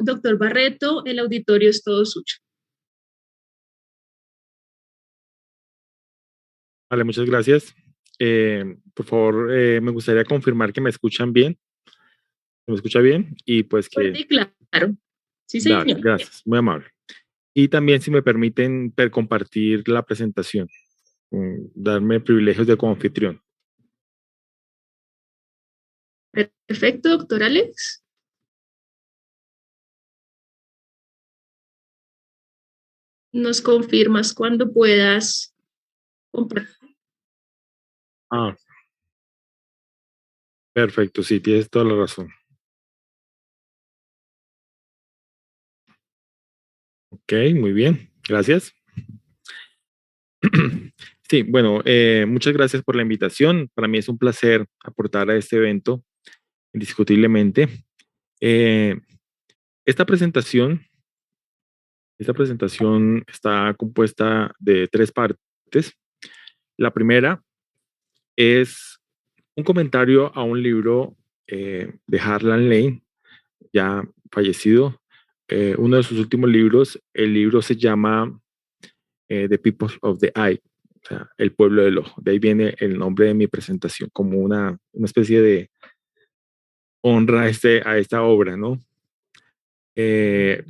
doctor Barreto, el auditorio es todo suyo. Vale, muchas gracias. Por favor, me gustaría confirmar que me escuchan bien. ¿Me escucha bien? Y pues que... Sí, claro. Sí, Dale, señor. gracias, muy amable. Y también si me permiten compartir la presentación, darme privilegios de coanfitrión. Perfecto, doctor Alex. Nos confirmas cuando puedas compartir. Ah, perfecto, sí, tienes toda la razón. Ok, muy bien, gracias. Sí, bueno, muchas gracias por la invitación. Para mí es un placer aportar a este evento, indiscutiblemente. Eh, esta presentación, esta presentación está compuesta de tres partes. La primera es un comentario a un libro de Harlan Lane, ya fallecido. Uno de sus últimos libros, el libro se llama The People of the Eye, o sea, el pueblo del ojo. De ahí viene el nombre de mi presentación, como una especie de honra a esta obra, ¿no? Eh,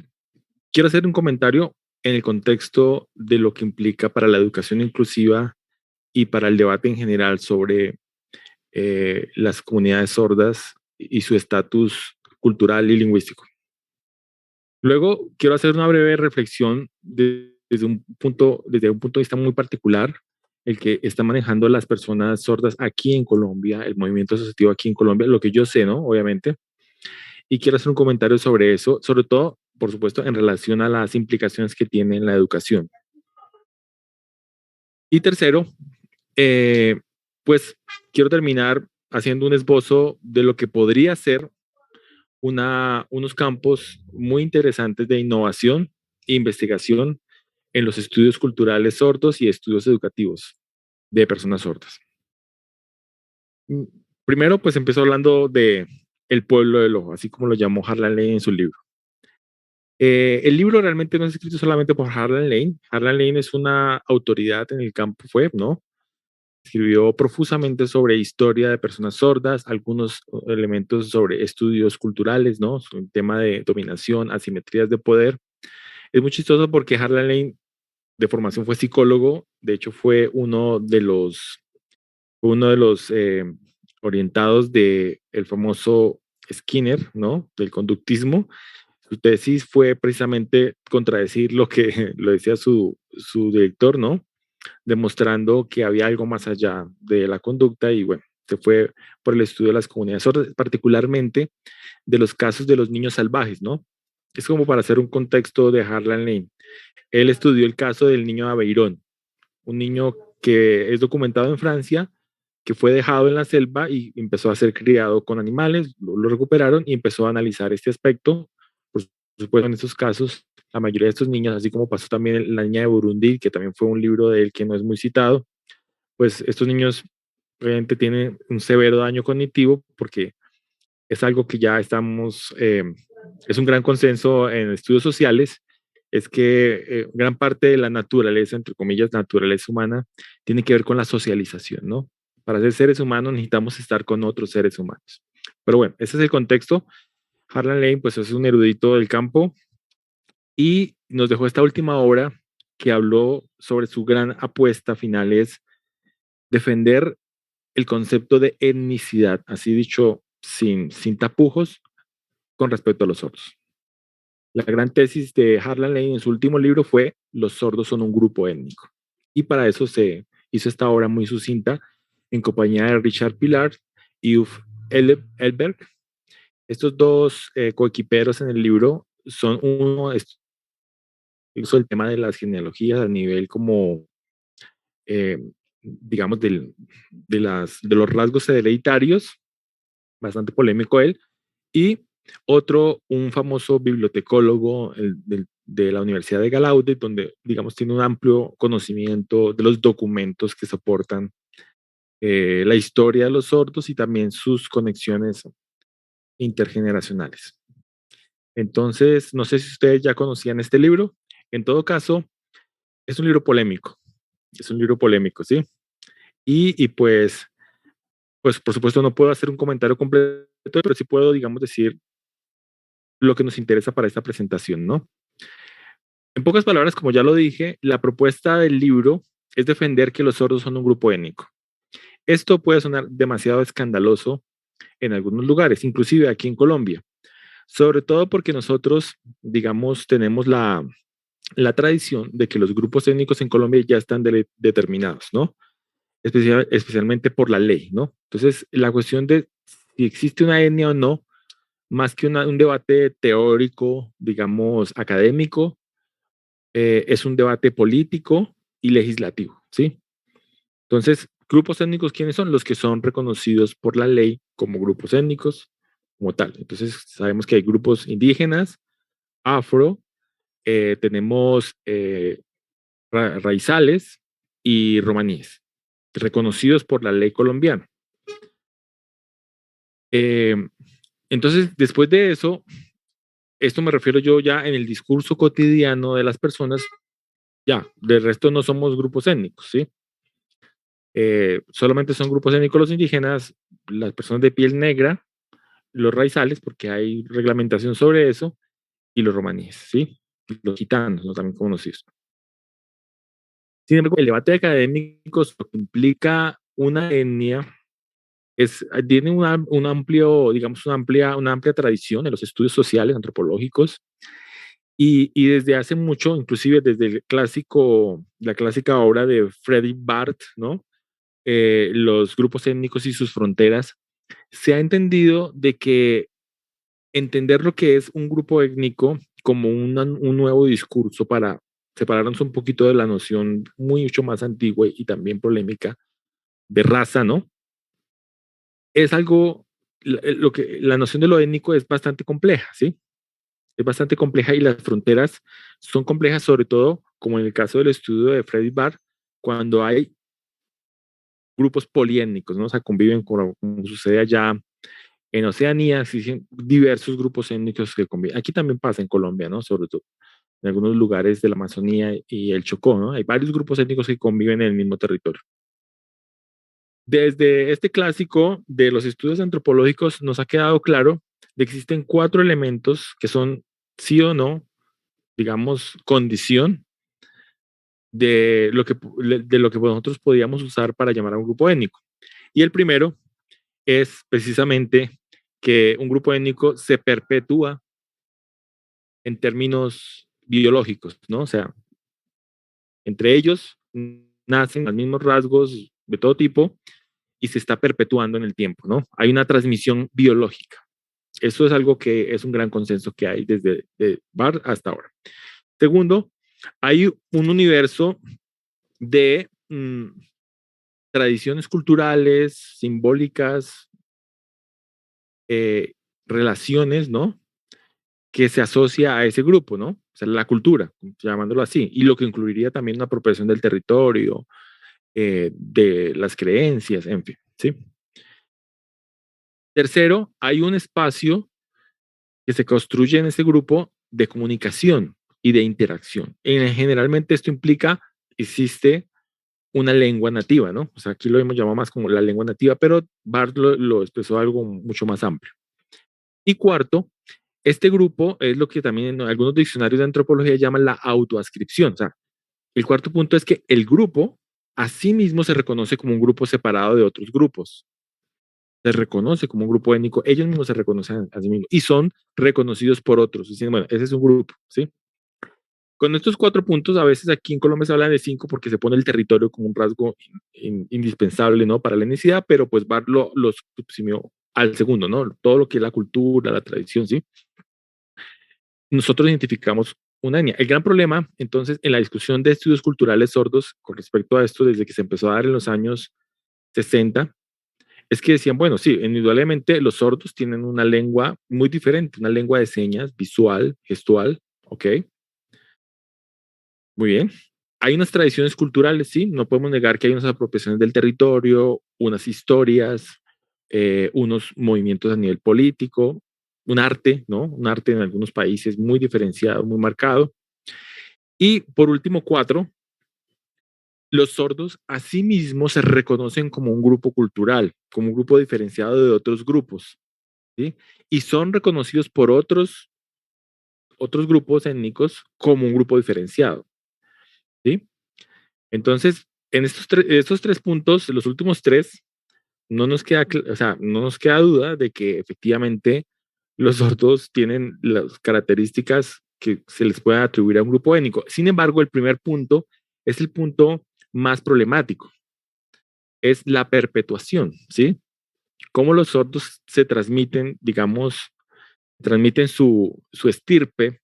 quiero hacer un comentario en el contexto de lo que implica para la educación inclusiva y para el debate en general sobre las comunidades sordas y su estatus cultural y lingüístico. Luego, quiero hacer una breve reflexión desde desde un punto de vista muy particular, el que está manejando las personas sordas aquí en Colombia, el movimiento asociativo aquí en Colombia, lo que yo sé, ¿no? Obviamente. Y quiero hacer un comentario sobre eso, sobre todo, por supuesto, en relación a las implicaciones que tiene en la educación. Y tercero, eh, pues quiero terminar haciendo un esbozo de lo que podría ser unos campos muy interesantes de innovación e investigación en los estudios culturales sordos y estudios educativos de personas sordas. Primero, pues empezó hablando de El pueblo del ojo, así como lo llamó Harlan Lane en su libro. El libro realmente no es escrito solamente por Harlan Lane. Harlan Lane es una autoridad en el campo web, ¿no? Escribió profusamente sobre historia de personas sordas, algunos elementos sobre estudios culturales, ¿no? Sobre el tema de dominación, asimetrías de poder. Es muy chistoso porque Harlan Lane de formación fue psicólogo, de hecho fue uno de los orientados de el famoso Skinner, ¿no? Del conductismo. Su tesis fue precisamente contradecir lo que lo decía su director, ¿no? Demostrando que había algo más allá de la conducta y bueno, se fue por el estudio de las comunidades sordas, particularmente de los casos de los niños salvajes, ¿no? Es como para hacer un contexto de Harlan Lane. Él estudió el caso del niño Aveirón, un niño que es documentado en Francia, que fue dejado en la selva y empezó a ser criado con animales, lo recuperaron y empezó a analizar este aspecto. Por supuesto, en estos casos, la mayoría de estos niños, así como pasó también en La niña de Burundi, que también fue un libro de él que no es muy citado, pues estos niños realmente tienen un severo daño cognitivo porque es algo que ya estamos, es un gran consenso en estudios sociales, es que gran parte de la naturaleza, entre comillas, naturaleza humana, tiene que ver con la socialización, ¿no? Para ser seres humanos necesitamos estar con otros seres humanos. Pero bueno, ese es el contexto. Harlan Lane, pues es un erudito del campo y nos dejó esta última obra que habló sobre su gran apuesta final, es defender el concepto de etnicidad, así dicho, sin tapujos, con respecto a los sordos. La gran tesis de Harlan Lane en su último libro fue Los sordos son un grupo étnico. Y para eso se hizo esta obra muy sucinta en compañía de Richard Pilar y Uf Elberg. Estos dos coequiperos en el libro son uno, incluso el tema de las genealogías a nivel como, eh, digamos, de los rasgos hereditarios, bastante polémico él, y otro, un famoso bibliotecólogo de la Universidad de Gallaudet, donde, digamos, tiene un amplio conocimiento de los documentos que soportan la historia de los sordos y también sus conexiones intergeneracionales. Entonces, no sé si ustedes ya conocían este libro. En todo caso, es un libro polémico. Es un libro polémico, ¿sí? Pues por supuesto no puedo hacer un comentario completo, pero sí puedo, digamos, decir lo que nos interesa para esta presentación, ¿no? En pocas palabras, como ya lo dije, la propuesta del libro es defender que los sordos son un grupo étnico. Esto puede sonar demasiado escandaloso en algunos lugares, inclusive aquí en Colombia, sobre todo porque nosotros, digamos, tenemos la tradición de que los grupos étnicos en Colombia ya están determinados, ¿no? Especialmente por la ley, ¿no? Entonces, la cuestión de si existe una etnia o no, más que un debate teórico, digamos, académico, es un debate político y legislativo, ¿sí? Entonces, grupos étnicos, ¿quiénes son? Los que son reconocidos por la ley como grupos étnicos, como tal. Entonces, sabemos que hay grupos indígenas, afro, tenemos raizales y romaníes, reconocidos por la ley colombiana. Eh, entonces, después de eso, esto me refiero yo ya en el discurso cotidiano de las personas, ya, del resto no somos grupos étnicos, ¿sí? Solamente son grupos étnicos los indígenas, las personas de piel negra, los raizales, porque hay reglamentación sobre eso, y los romaníes, ¿sí? Y los gitanos, ¿no? También conocidos. Sin embargo, el debate académico lo que implica una etnia tiene un amplio, digamos, una amplia tradición en los estudios sociales, antropológicos, y desde hace mucho, inclusive desde la clásica obra de Freddy Barth, ¿no? Los grupos étnicos y sus fronteras, se ha entendido de que entender lo que es un grupo étnico como un nuevo discurso para separarnos un poquito de la noción mucho más antigua y también polémica de raza, ¿no? Es algo, la noción de lo étnico es bastante compleja, ¿sí? Es bastante compleja y las fronteras son complejas, sobre todo, como en el caso del estudio de Freddy Barr, cuando hay grupos poliétnicos, ¿no? O sea, conviven como sucede allá en Oceanía, existen diversos grupos étnicos que conviven. Aquí también pasa en Colombia, ¿no? Sobre todo en algunos lugares de la Amazonía y el Chocó, ¿no? Hay varios grupos étnicos que conviven en el mismo territorio. Desde este clásico de los estudios antropológicos nos ha quedado claro que existen 4 elementos que son sí o no, digamos, condición de lo que nosotros podíamos usar para llamar a un grupo étnico. Y el primero es precisamente que un grupo étnico se perpetúa en términos biológicos, ¿no? O sea, entre ellos nacen los mismos rasgos de todo tipo y se está perpetuando en el tiempo, ¿no? Hay una transmisión biológica. Eso es algo que es un gran consenso que hay desde Barr hasta ahora. Segundo, hay un universo de tradiciones culturales, simbólicas, relaciones, ¿no? Que se asocia a ese grupo, ¿no? O sea, la cultura, llamándolo así, y lo que incluiría también una apropiación del territorio, de las creencias, en fin, ¿sí? Tercero, hay un espacio que se construye en ese grupo de comunicación y de interacción. Generalmente esto implica, existe una lengua nativa, ¿no? O sea, aquí lo hemos llamado más como la lengua nativa, pero Barth lo expresó algo mucho más amplio. Y cuarto, este grupo es lo que también en algunos diccionarios de antropología llaman la autoascripción. O sea, el cuarto punto es que el grupo a sí mismo se reconoce como un grupo separado de otros grupos. Se reconoce como un grupo étnico, ellos mismos se reconocen a sí mismos y son reconocidos por otros. Dicen, bueno, ese es un grupo, ¿sí? Con estos 4 puntos, a veces aquí en Colombia se habla de 5 porque se pone el territorio como un rasgo indispensable, ¿no? Para la etnicidad, pero pues Barth lo subsumió al segundo, ¿no? Todo lo que es la cultura, la tradición, ¿sí? Nosotros identificamos una etnia. El gran problema, entonces, en la discusión de estudios culturales sordos con respecto a esto, desde que se empezó a dar en los años 60, es que decían, bueno, sí, indudablemente los sordos tienen una lengua muy diferente, una lengua de señas, visual, gestual, ¿ok? Muy bien. Hay unas tradiciones culturales, sí, no podemos negar que hay unas apropiaciones del territorio, unas historias, unos movimientos a nivel político, un arte, ¿no? Un arte en algunos países muy diferenciado, muy marcado. Y por último, 4, los sordos asimismo se reconocen como un grupo cultural, como un grupo diferenciado de otros grupos, ¿sí? Y son reconocidos por otros grupos étnicos como un grupo diferenciado, ¿sí? Entonces, en estos 3 puntos, los últimos 3, o sea, no nos queda duda de que efectivamente los sordos tienen las características que se les puede atribuir a un grupo étnico. Sin embargo, el primer punto es el punto más problemático, es la perpetuación, ¿sí? Cómo los sordos se transmiten, digamos, transmiten su estirpe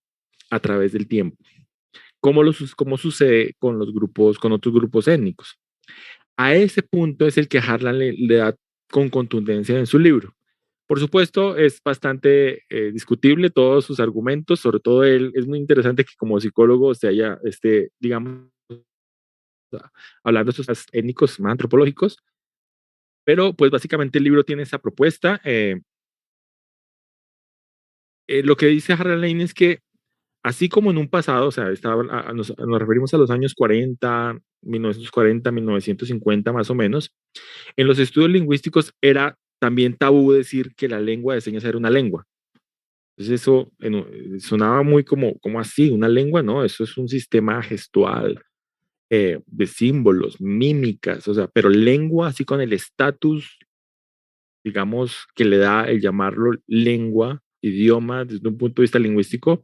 a través del tiempo. Cómo sucede con los grupos, con otros grupos étnicos. A ese punto es el que Harlan le da con contundencia en su libro. Por supuesto, es bastante discutible todos sus argumentos, sobre todo él, es muy interesante que como psicólogo se haya, digamos, hablando de estos étnicos más antropológicos, pero pues básicamente el libro tiene esa propuesta. Lo que dice Harlan Lane es que así como en un pasado, o sea, nos referimos a los años 40, 1940, 1950 más o menos, en los estudios lingüísticos era también tabú decir que la lengua de señas era una lengua. Entonces eso sonaba muy como así, una lengua, ¿no? Eso es un sistema gestual, de símbolos, mímicas, o sea, pero lengua así con el estatus, digamos, que le da el llamarlo lengua, idioma, desde un punto de vista lingüístico,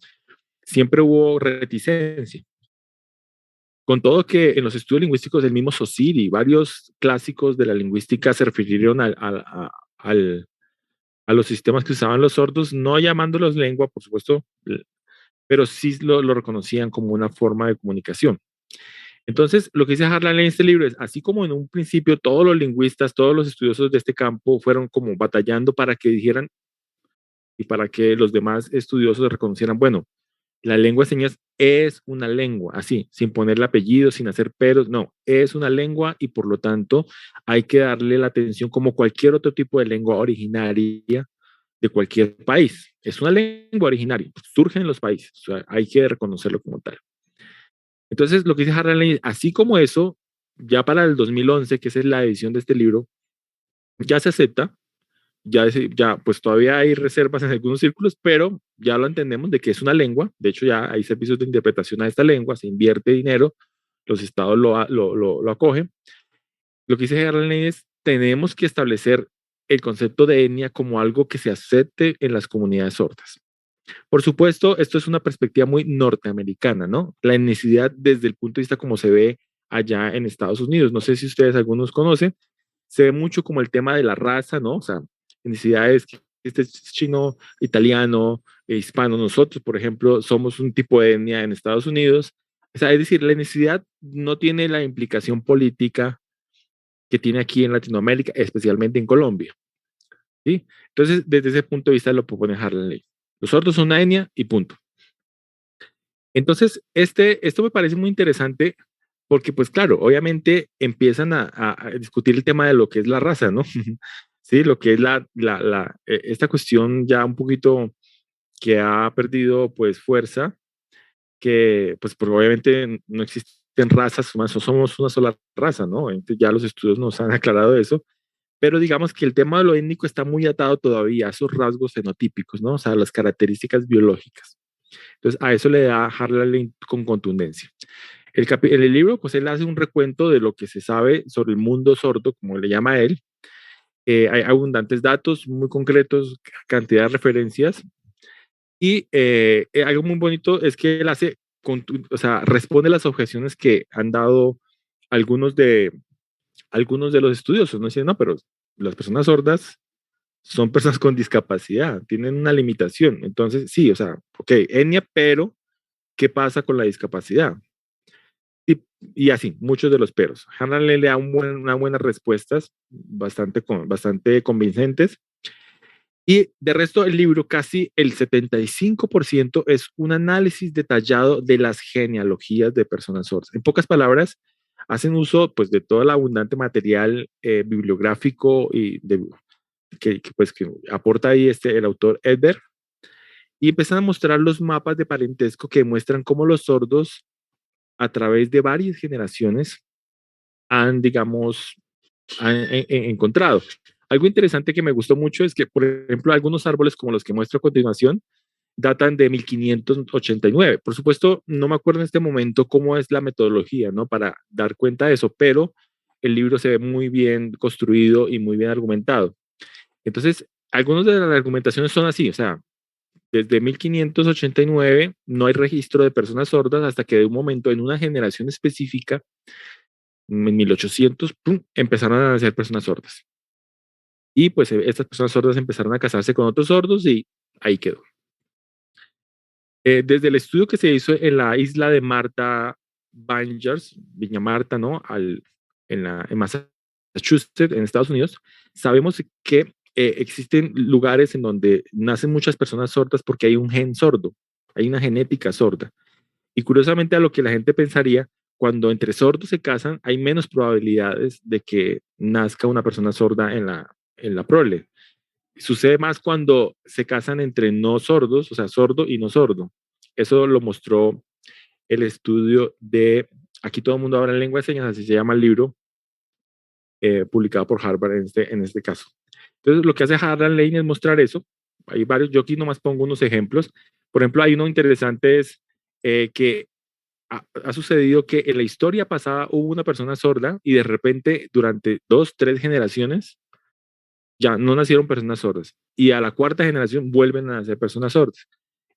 siempre hubo reticencia. Con todo que en los estudios lingüísticos del mismo Saussure y varios clásicos de la lingüística se refirieron al, a los sistemas que usaban los sordos, no llamándolos lengua, por supuesto, pero sí lo reconocían como una forma de comunicación. Entonces, lo que dice Harlan en este libro es, así como en un principio todos los lingüistas, todos los estudiosos de este campo fueron como batallando para que dijeran y para que los demás estudiosos reconocieran, bueno, la lengua de señas es una lengua, así, sin ponerle apellido, sin hacer peros, no, es una lengua y por lo tanto hay que darle la atención como cualquier otro tipo de lengua originaria de cualquier país. Es una lengua originaria, surge en los países, o sea, hay que reconocerlo como tal. Entonces, lo que dice Harlan, así como eso, ya para el 2011, que esa es la edición de este libro, ya se acepta, ya pues todavía hay reservas en algunos círculos, pero ya lo entendemos de que es una lengua, de hecho ya hay servicios de interpretación a esta lengua, se invierte dinero, los estados lo acogen. Lo que dice Harlan es, tenemos que establecer el concepto de etnia como algo que se acepte en las comunidades sordas. Por supuesto, esto es una perspectiva muy norteamericana, ¿no? La etnicidad desde el punto de vista como se ve allá en Estados Unidos. No sé si ustedes algunos conocen, se ve mucho como el tema de la raza, ¿no? O sea, etnicidades, este es chino, italiano, hispano. Nosotros, por ejemplo, somos un tipo de etnia en Estados Unidos. O sea, es decir, la etnicidad no tiene la implicación política que tiene aquí en Latinoamérica, especialmente en Colombia. ¿Sí? Entonces, desde ese punto de vista lo propone Harlan Ley. Los sordos son una etnia y punto. Entonces, esto me parece muy interesante porque, pues claro, obviamente empiezan a discutir el tema de lo que es la raza, ¿no? Sí, lo que es esta cuestión ya un poquito que ha perdido pues fuerza, que pues obviamente no existen razas, más somos una sola raza, ¿no? Entonces, ya los estudios nos han aclarado eso, pero digamos que el tema de lo étnico está muy atado todavía a esos rasgos fenotípicos, ¿no? O sea, las características biológicas. Entonces, a eso le da Harlan con contundencia. En el libro, pues él hace un recuento de lo que se sabe sobre el mundo sordo, como le llama él. Hay abundantes datos muy concretos, cantidad de referencias. Y algo muy bonito es que él hace, o sea, responde las objeciones que han dado algunos de, algunos de los estudiosos. No dicen, no, pero las personas sordas son personas con discapacidad, tienen una limitación. Entonces, sí, o sea, ok, etnia, pero ¿qué pasa con la discapacidad? Y así, muchos de los peros. Hannah le da unas buenas respuestas, bastante convincentes. Y de resto, el libro, casi el 75% es un análisis detallado de las genealogías de personas sordas. En pocas palabras, hacen uso pues, de todo el abundante material bibliográfico y que aporta ahí el autor Edberg, y empiezan a mostrar los mapas de parentesco que muestran cómo los sordos a través de varias generaciones han, digamos, encontrado. Algo interesante que me gustó mucho es que, por ejemplo, algunos árboles como los que muestro a continuación datan de 1589. Por supuesto, no me acuerdo en este momento cómo es la metodología, ¿no? Para dar cuenta de eso, pero el libro se ve muy bien construido y muy bien argumentado. Entonces, algunas de las argumentaciones son así, o sea, desde 1589 no hay registro de personas sordas hasta que de un momento, en una generación específica, en 1800, ¡pum!, empezaron a nacer personas sordas. Y pues estas personas sordas empezaron a casarse con otros sordos y ahí quedó. Desde el estudio que se hizo en la isla de Martha Vineyards, Viña Marta, ¿no? En Massachusetts, en Estados Unidos, sabemos que existen lugares en donde nacen muchas personas sordas porque hay un gen sordo, hay una genética sorda. Y curiosamente a lo que la gente pensaría, cuando entre sordos se casan, hay menos probabilidades de que nazca una persona sorda en la prole. Sucede más cuando se casan entre no sordos, o sea, sordo y no sordo. Eso lo mostró el estudio de, aquí todo el mundo habla en lengua de señas, así se llama el libro, publicado por Harvard en este caso. Entonces, lo que hace Harlan Lane es mostrar eso. Hay varios, yo aquí nomás pongo unos ejemplos. Por ejemplo, hay uno interesante es que ha sucedido que en la historia pasada hubo una persona sorda y de repente durante 2, 3 generaciones ya no nacieron personas sordas y a la cuarta generación vuelven a nacer personas sordas.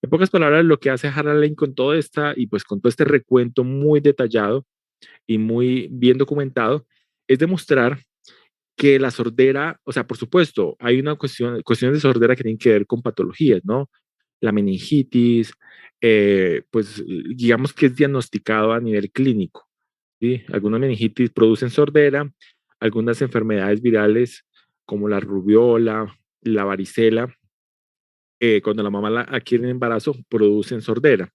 En pocas palabras, lo que hace Harlan Lane con todo esta y pues con todo este recuento muy detallado y muy bien documentado es demostrar que la sordera, o sea, por supuesto, hay una cuestiones de sordera que tienen que ver con patologías, ¿no? La meningitis, pues digamos que es diagnosticado a nivel clínico, ¿sí? Algunas meningitis producen sordera, algunas enfermedades virales como la rubiola, la varicela, cuando la mamá la adquiere en embarazo, producen sordera.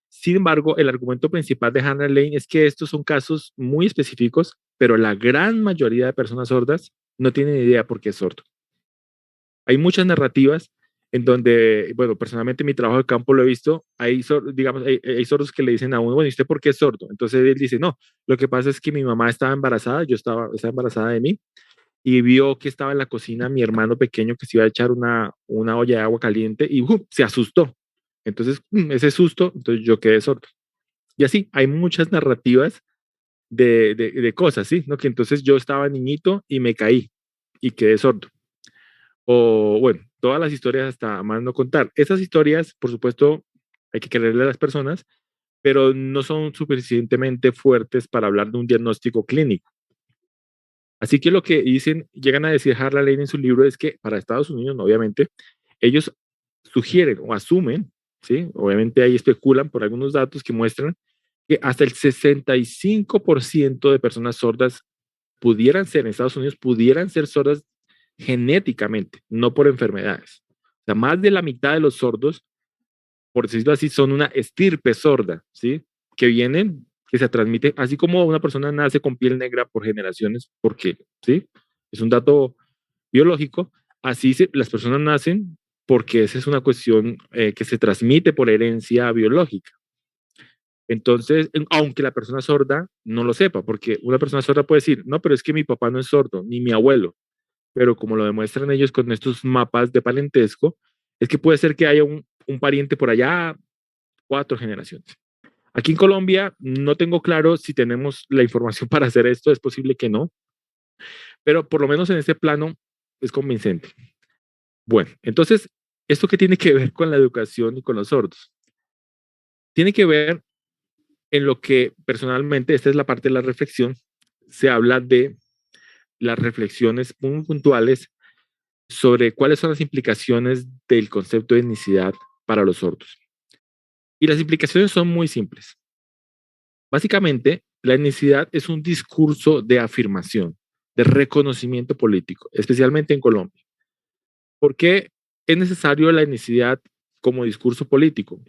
Sin embargo, el argumento principal de Hannah Lane es que estos son casos muy específicos, pero la gran mayoría de personas sordas no tienen idea por qué es sordo. Hay muchas narrativas en donde, bueno, personalmente mi trabajo de campo lo he visto, digamos, hay sordos que le dicen a uno, bueno, ¿y usted por qué es sordo? Entonces él dice, no, lo que pasa es que mi mamá estaba embarazada, estaba embarazada de mí, y vio que estaba en la cocina mi hermano pequeño que se iba a echar una olla de agua caliente y se asustó. Entonces, ese susto, entonces yo quedé sordo. Y así, hay muchas narrativas de cosas, ¿sí? ¿No? Que entonces yo estaba niñito y me caí y quedé sordo. O bueno, todas las historias hasta más no contar. Esas historias, por supuesto, hay que creerle a las personas, pero no son suficientemente fuertes para hablar de un diagnóstico clínico. Así que lo que dicen, llegan a decir Harla Lane en su libro es que para Estados Unidos, obviamente, ellos sugieren o asumen, ¿sí? Obviamente ahí especulan por algunos datos que muestran que hasta el 65% de personas sordas pudieran ser en Estados Unidos, pudieran ser sordas genéticamente, no por enfermedades. O sea, más de la mitad de los sordos, por decirlo así, son una estirpe sorda, ¿sí? Que vienen, que se transmite, así como una persona nace con piel negra por generaciones, porque, ¿sí? Es un dato biológico, las personas nacen porque esa es una cuestión que se transmite por herencia biológica. Entonces, aunque la persona sorda no lo sepa, porque una persona sorda puede decir, no, pero es que mi papá no es sordo, ni mi abuelo, pero como lo demuestran ellos con estos mapas de parentesco, es que puede ser que haya un pariente por allá 4 generaciones. Aquí en Colombia no tengo claro si tenemos la información para hacer esto, es posible que no, pero por lo menos en este plano es convincente. Bueno, entonces, ¿esto qué tiene que ver con la educación y con los sordos? Tiene que ver en lo que personalmente, esta es la parte de la reflexión, se habla de las reflexiones muy puntuales sobre cuáles son las implicaciones del concepto de etnicidad para los sordos. Y las implicaciones son muy simples. Básicamente, la etnicidad es un discurso de afirmación, de reconocimiento político, especialmente en Colombia. ¿Por qué es necesario la etnicidad como discurso político?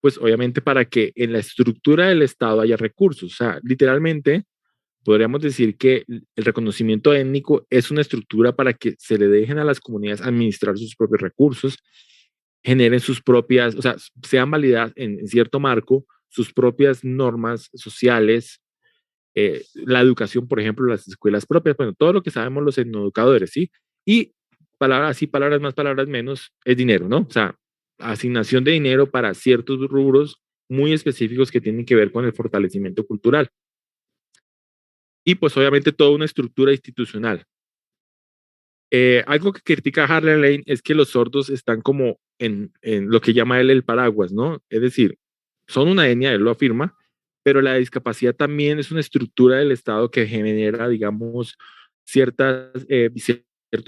Pues obviamente para que en la estructura del Estado haya recursos. O sea, literalmente podríamos decir que el reconocimiento étnico es una estructura para que se le dejen a las comunidades administrar sus propios recursos, generen sus propias, o sea, sean validadas en cierto marco, sus propias normas sociales, la educación, por ejemplo, las escuelas propias, bueno, todo lo que sabemos los educadores, ¿sí? Y palabras sí, palabras más, palabras menos, es dinero, ¿no? O sea, asignación de dinero para ciertos rubros muy específicos que tienen que ver con el fortalecimiento cultural. Y pues obviamente toda una estructura institucional. Algo que critica Harlan Lane es que los sordos están como en lo que llama él el paraguas, ¿no? Es decir, son una etnia, él lo afirma, pero la discapacidad también es una estructura del Estado que genera, digamos, ciertos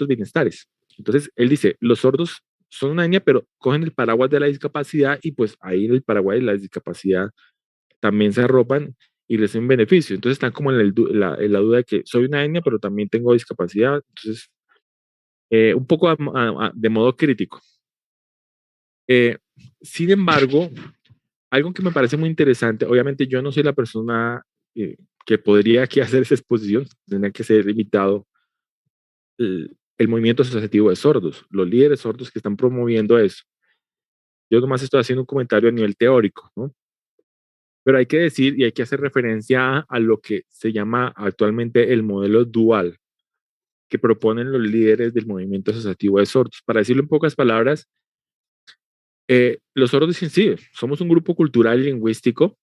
bienestares. Entonces, él dice, los sordos son una etnia, pero cogen el paraguas de la discapacidad y pues ahí en el paraguas de la discapacidad también se arropan y reciben beneficio. Entonces están como en la duda de que soy una etnia, pero también tengo discapacidad. Entonces, un poco de modo crítico. Eh, Sin embargo, algo que me parece muy interesante, obviamente yo no soy la persona que podría aquí hacer esa exposición, tendría que ser invitado el movimiento asociativo de sordos, los líderes sordos que están promoviendo eso. Yo nomás estoy haciendo un comentario a nivel teórico, ¿no? Pero hay que decir y hay que hacer referencia a lo que se llama actualmente el modelo dual que proponen los líderes del movimiento asociativo de sordos. Para decirlo en pocas palabras, los sordos dicen, sí, somos un grupo cultural y lingüístico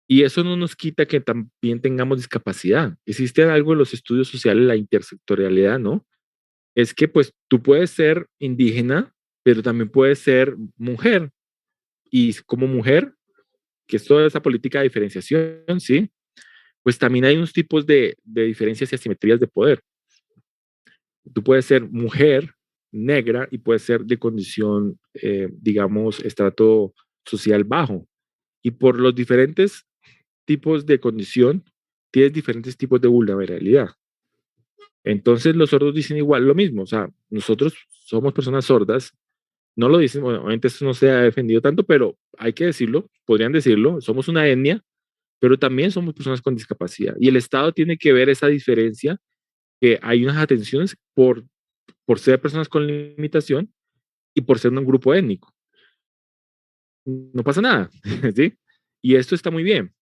y eso no nos quita que también tengamos discapacidad. Existe algo en los estudios sociales, la intersectorialidad, ¿no? Es que pues tú puedes ser indígena, pero también puedes ser mujer. Y como mujer, que es toda esa política de diferenciación, ¿sí? Pues también hay unos tipos de diferencias y asimetrías de poder. Tú puedes ser mujer, negra, y puedes ser de condición, digamos, estrato social bajo. Y por los diferentes tipos de condición, tienes diferentes tipos de vulnerabilidad. Entonces los sordos dicen igual lo mismo, o sea, nosotros somos personas sordas, no lo dicen, bueno, obviamente eso no se ha defendido tanto, pero hay que decirlo, podrían decirlo, somos una etnia, pero también somos personas con discapacidad. Y el Estado tiene que ver esa diferencia, que hay unas atenciones por ser personas con limitación y por ser un grupo étnico. No pasa nada, ¿sí? Y esto está muy bien.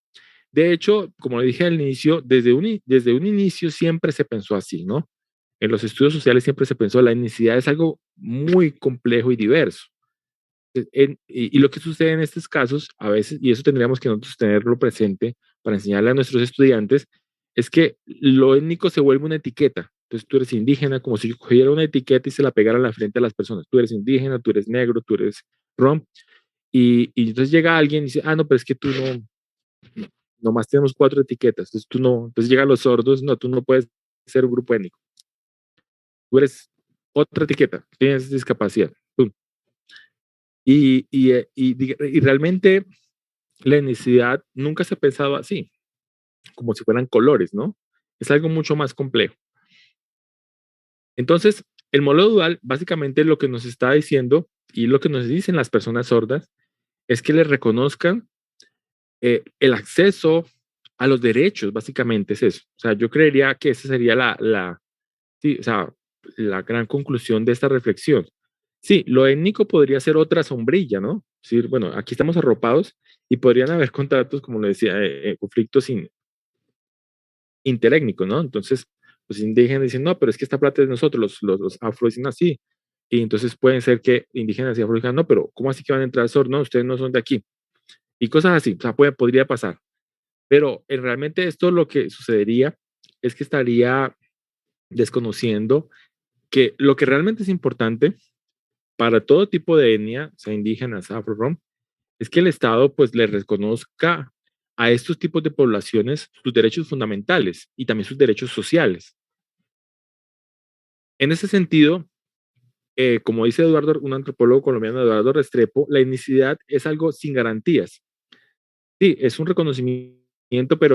De hecho, como le dije al inicio, desde un inicio siempre se pensó así, ¿no? En los estudios sociales siempre se pensó la etnicidad es algo muy complejo y diverso. Y lo que sucede en estos casos, a veces, y eso tendríamos que nosotros tenerlo presente para enseñarle a nuestros estudiantes, es que lo étnico se vuelve una etiqueta. Entonces tú eres indígena, como si yo cogiera una etiqueta y se la pegara en la frente a las personas. Tú eres indígena, tú eres negro, tú eres rom. Y entonces llega alguien y dice, ah, no, pero es que tú no, nomás tenemos 4 etiquetas. Entonces tú no, entonces llegan los sordos, no, tú no puedes ser un grupo étnico. Tú eres otra etiqueta, tienes discapacidad. Pum. Y realmente la etnicidad nunca se ha pensado así, como si fueran colores, ¿no? Es algo mucho más complejo. Entonces, el modelo dual básicamente lo que nos está diciendo y lo que nos dicen las personas sordas es que les reconozcan el acceso a los derechos, básicamente es eso. O sea, yo creería que esa sería sí, o sea, la gran conclusión de esta reflexión. Sí, lo étnico podría ser otra sombrilla, ¿no? Sí, bueno, aquí estamos arropados y podrían haber contratos, como le decía, conflictos interétnicos, ¿no? Entonces, los indígenas dicen, no, pero es que esta plata es de nosotros, los afro dicen así. Y entonces pueden ser que indígenas y afro digan, no, pero ¿cómo así que van a entrar al sur? No, ustedes no son de aquí. Y cosas así, o sea, podría pasar. Pero realmente esto lo que sucedería es que estaría desconociendo que lo que realmente es importante para todo tipo de etnia, sea indígenas, afro, rom, es que el Estado pues le reconozca a estos tipos de poblaciones sus derechos fundamentales y también sus derechos sociales. En ese sentido, como dice Eduardo, un antropólogo colombiano, Eduardo Restrepo, la etnicidad es algo sin garantías. Sí, es un reconocimiento, pero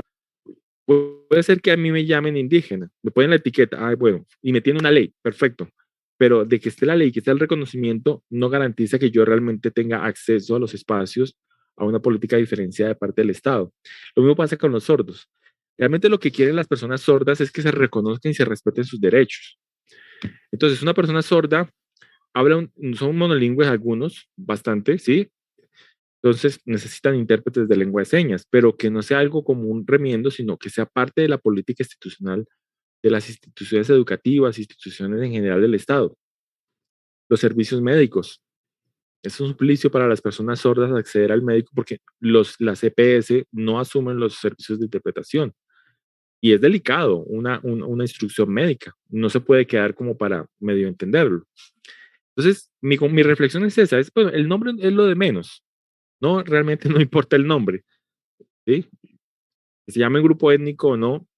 puede ser que a mí me llamen indígena, me ponen la etiqueta, ah, bueno, y me tiene una ley, perfecto. Pero de que esté la ley, que esté el reconocimiento, no garantiza que yo realmente tenga acceso a los espacios, a una política diferenciada de parte del Estado. Lo mismo pasa con los sordos. Realmente lo que quieren las personas sordas es que se reconozcan y se respeten sus derechos. Entonces, una persona sorda son monolingües algunos, bastante, ¿sí? Entonces necesitan intérpretes de lengua de señas, pero que no sea algo como un remiendo, sino que sea parte de la política institucional de las instituciones educativas, instituciones en general del Estado. Los servicios médicos. Es un suplicio para las personas sordas acceder al médico porque las EPS no asumen los servicios de interpretación. Y es delicado una instrucción médica. No se puede quedar como para medio entenderlo. Entonces, mi reflexión es esa. Bueno, el nombre es lo de menos. No, realmente no importa el nombre. ¿Sí? Que se llame grupo étnico o no.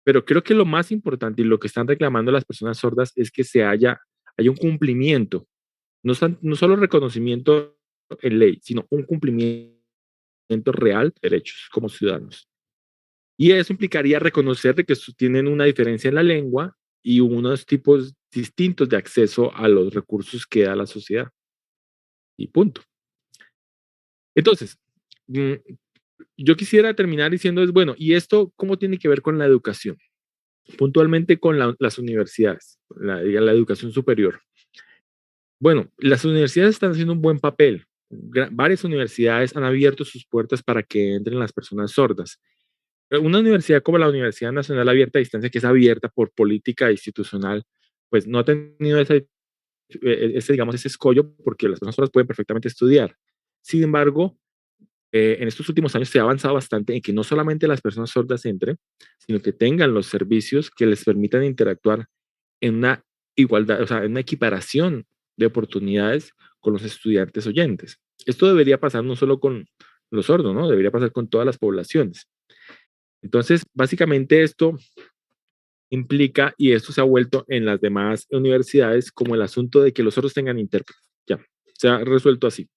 Pero creo que lo más importante y lo que están reclamando las personas sordas es que haya un cumplimiento. No solo reconocimiento en ley, sino un cumplimiento real de derechos como ciudadanos. Y eso implicaría reconocer de que tienen una diferencia en la lengua y unos tipos distintos de acceso a los recursos que da la sociedad. Y punto. Entonces, mm, yo quisiera terminar diciendo es, bueno, ¿y esto cómo tiene que ver con la educación? Puntualmente con las universidades, la educación superior. Bueno, las universidades están haciendo un buen papel. Varias universidades han abierto sus puertas para que entren las personas sordas. Una universidad como la Universidad Nacional Abierta a Distancia, que es abierta por política institucional, pues no ha tenido digamos, ese escollo porque las personas sordas pueden perfectamente estudiar. Sin embargo, en estos últimos años se ha avanzado bastante en que no solamente las personas sordas entren, sino que tengan los servicios que les permitan interactuar en una igualdad, o sea, en una equiparación de oportunidades con los estudiantes oyentes. Esto debería pasar no solo con los sordos, ¿no? Debería pasar con todas las poblaciones. Entonces, básicamente esto implica, y esto se ha vuelto en las demás universidades, como el asunto de que los sordos tengan intérpretes. Ya, se ha resuelto así.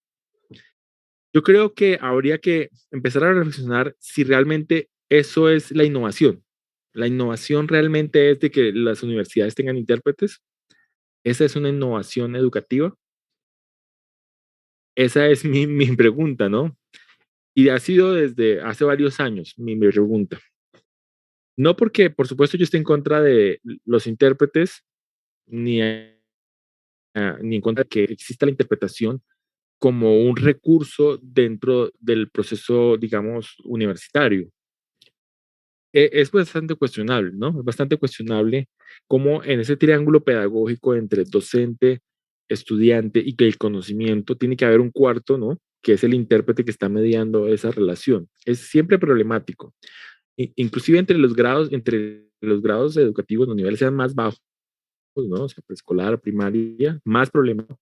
Yo creo que habría que empezar a reflexionar si realmente eso es la innovación. La innovación realmente es de que las universidades tengan intérpretes. Esa es una innovación educativa. Esa es mi pregunta, ¿no? Y ha sido desde hace varios años mi pregunta. No porque, por supuesto, yo esté en contra de los intérpretes, ni, ni en contra de que exista la interpretación como un recurso dentro del proceso, digamos, universitario. Es bastante cuestionable, ¿no? Es bastante cuestionable cómo en ese triángulo pedagógico entre docente, estudiante y que el conocimiento tiene que haber un cuarto, ¿no? Que es el intérprete que está mediando esa relación. Es siempre problemático. Inclusive entre los grados educativos, los niveles sean más bajos, ¿no? O sea, preescolar, primaria, más problemático.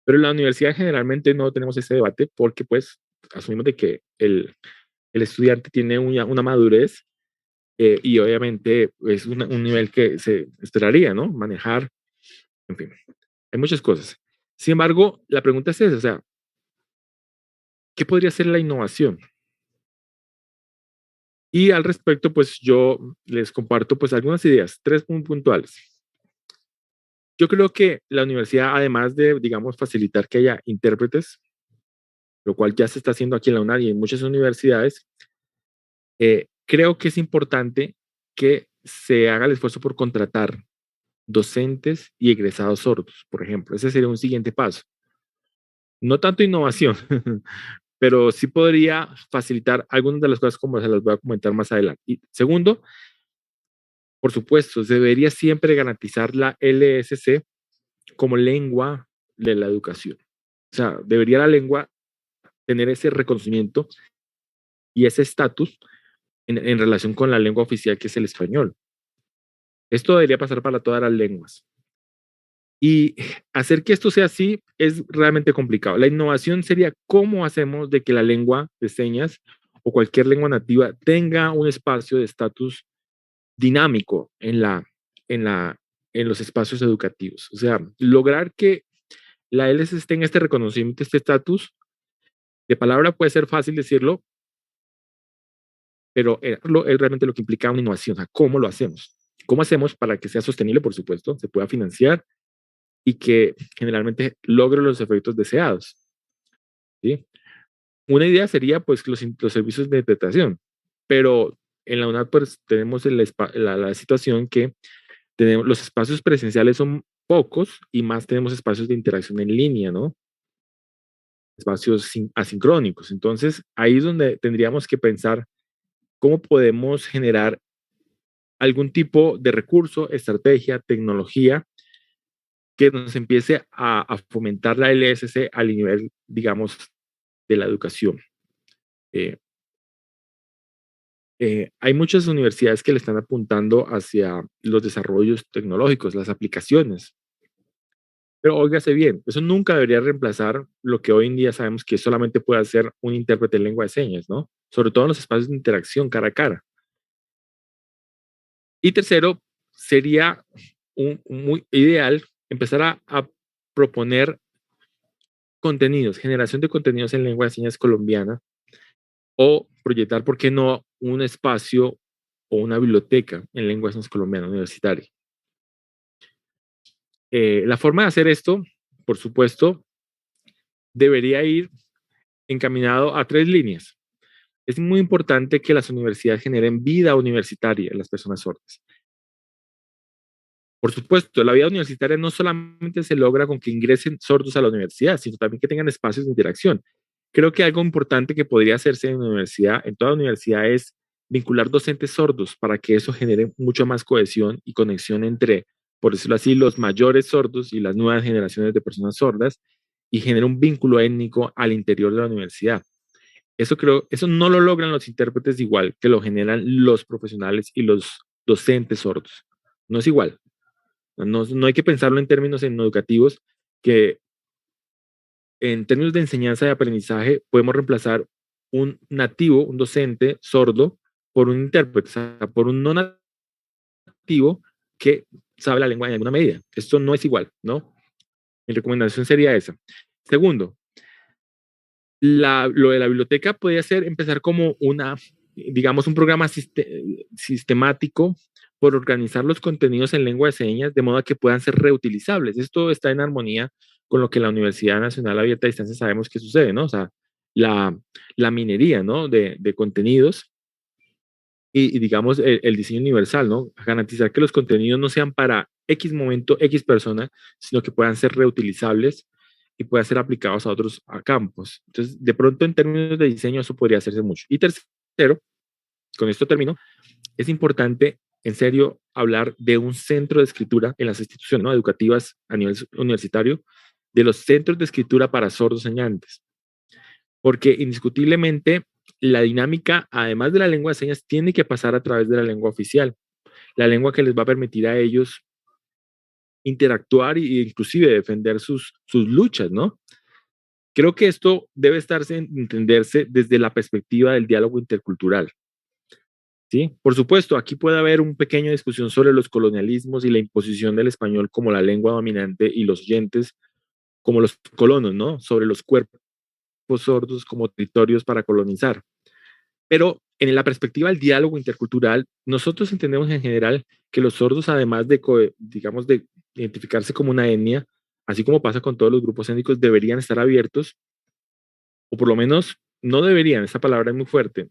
Pero en la universidad generalmente no tenemos ese debate porque pues asumimos de que el estudiante tiene una madurez y obviamente es un nivel que se esperaría, ¿no? Manejar, en fin, hay muchas cosas. Sin embargo, la pregunta es esa, o sea, ¿qué podría ser la innovación? Y al respecto, pues yo les comparto pues algunas ideas, tres puntuales. Yo creo que la universidad, además de, digamos, facilitar que haya intérpretes, lo cual ya se está haciendo aquí en la UNAR y en muchas universidades, creo que es importante que se haga el esfuerzo por contratar docentes y egresados sordos, por ejemplo. Ese sería un siguiente paso. No tanto innovación, pero sí podría facilitar algunas de las cosas como se las voy a comentar más adelante. Y segundo, por supuesto, se debería siempre garantizar la LSC como lengua de la educación. O sea, debería la lengua tener ese reconocimiento y ese estatus en relación con la lengua oficial que es el español. Esto debería pasar para todas las lenguas. Y hacer que esto sea así es realmente complicado. La innovación sería cómo hacemos de que la lengua de señas o cualquier lengua nativa tenga un espacio de estatus dinámico en los espacios educativos. O sea, lograr que la LSS tenga este reconocimiento, este estatus de palabra puede ser fácil decirlo, pero es realmente lo que implica una innovación. O sea, ¿cómo lo hacemos? ¿Cómo hacemos para que sea sostenible, por supuesto, se pueda financiar y que generalmente logre los efectos deseados? ¿Sí? Una idea sería pues los servicios de interpretación, pero en la UNAD pues tenemos la situación que tenemos, los espacios presenciales son pocos y más tenemos espacios de interacción en línea, ¿no? Espacios asincrónicos. Entonces, ahí es donde tendríamos que pensar cómo podemos generar algún tipo de recurso, estrategia, tecnología que nos empiece a fomentar la LSC al nivel, digamos, de la educación. Eh, hay muchas universidades que le están apuntando hacia los desarrollos tecnológicos, las aplicaciones. Pero óigase bien, eso nunca debería reemplazar lo que hoy en día sabemos que solamente puede hacer un intérprete en lengua de señas, ¿no? Sobre todo en los espacios de interacción cara a cara. Y tercero, sería muy ideal empezar a proponer contenidos, generación de contenidos en lengua de señas colombiana o proyectar, ¿por qué no?, un espacio o una biblioteca en lengua de señas colombiana universitaria. La forma de hacer esto, por supuesto, debería ir encaminado a tres líneas. Es muy importante que las universidades generen vida universitaria en las personas sordas. Por supuesto, la vida universitaria no solamente se logra con que ingresen sordos a la universidad, sino también que tengan espacios de interacción. Creo que algo importante que podría hacerse en universidad, en toda universidad, es vincular docentes sordos para que eso genere mucho más cohesión y conexión entre, por decirlo así, los mayores sordos y las nuevas generaciones de personas sordas y genere un vínculo étnico al interior de la universidad. Eso no lo logran los intérpretes igual que lo generan los profesionales y los docentes sordos. No es igual. No hay que pensarlo en términos educativos, que en términos de enseñanza y aprendizaje podemos reemplazar un nativo, un docente sordo, por un intérprete, o sea, por un no nativo que sabe la lengua en alguna medida. Esto no es igual, ¿no? Mi recomendación sería esa. Segundo, lo de la biblioteca podría ser empezar como digamos, un programa sistemático por organizar los contenidos en lengua de señas de modo que puedan ser reutilizables. Esto está en armonía con lo que la Universidad Nacional Abierta a Distancia sabemos que sucede, ¿no? O sea, la minería, ¿no? De contenidos y digamos, el diseño universal, ¿no? Garantizar que los contenidos no sean para X momento, X persona, sino que puedan ser reutilizables y puedan ser aplicados a campos. Entonces, de pronto, en términos de diseño, eso podría hacerse mucho. Y tercero, con esto termino, es importante, en serio, hablar de un centro de escritura en las instituciones, ¿no?, educativas a nivel universitario, de los centros de escritura para sordos señantes. Porque indiscutiblemente la dinámica, además de la lengua de señas, tiene que pasar a través de la lengua oficial, la lengua que les va a permitir a ellos interactuar e inclusive defender sus luchas, ¿no? Creo que esto debe entenderse desde la perspectiva del diálogo intercultural, ¿sí? Por supuesto, aquí puede haber una pequeña discusión sobre los colonialismos y la imposición del español como la lengua dominante y los oyentes como los colonos, ¿no? Sobre los cuerpos sordos como territorios para colonizar. Pero en la perspectiva del diálogo intercultural, nosotros entendemos en general que los sordos, además de, digamos, de identificarse como una etnia, así como pasa con todos los grupos étnicos, deberían estar abiertos, o por lo menos no deberían, esta palabra es muy fuerte.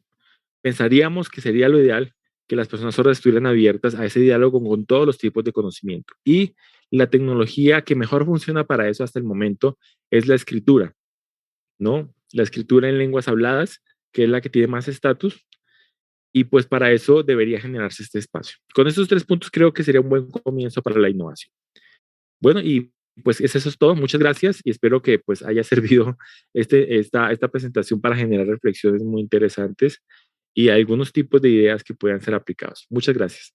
Pensaríamos que sería lo ideal que las personas sordas estuvieran abiertas a ese diálogo con todos los tipos de conocimiento. Y la tecnología que mejor funciona para eso hasta el momento es la escritura, ¿no? La escritura en lenguas habladas, que es la que tiene más estatus, y pues para eso debería generarse este espacio. Con estos tres puntos creo que sería un buen comienzo para la innovación. Bueno, y pues eso es todo. Muchas gracias y espero que pues haya servido esta presentación para generar reflexiones muy interesantes y algunos tipos de ideas que puedan ser aplicados. Muchas gracias.